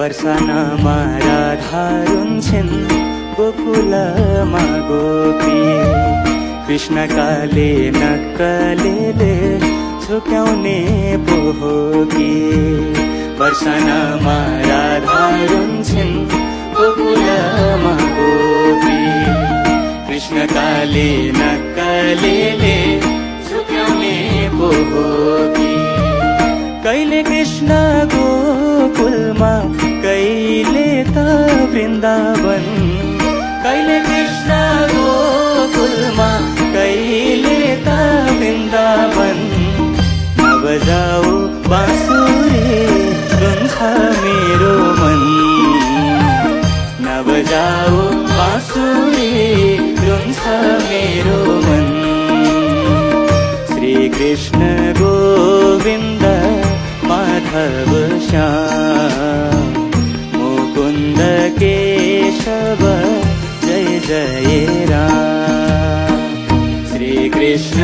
वर्षानामा राधा रुन्छन् गोकुलमा गोपी। कृष्णकाले नक्कलेले झुक्याउने पो हो कि। वर्षानामा राधा रुन्छन् गोकुलमा गोपी। कृष्णकाले नक्कलेले झुक्याउने पो हो कि। कहिले कृष्ण गोकुलमा कहिले त वृन्दावन। कहिले कृष्ण गोकुलमा कहिले त वृन्दावन। नबजाऊ बाँसुरी रुन्छ मेरो मन। नबजाऊ बाँसुरी रुन्छ मेरो मन। श्री कृष्ण गोविन्द माधव श्याम मुकुन्द केशव जय जय राम। श्री कृष्ण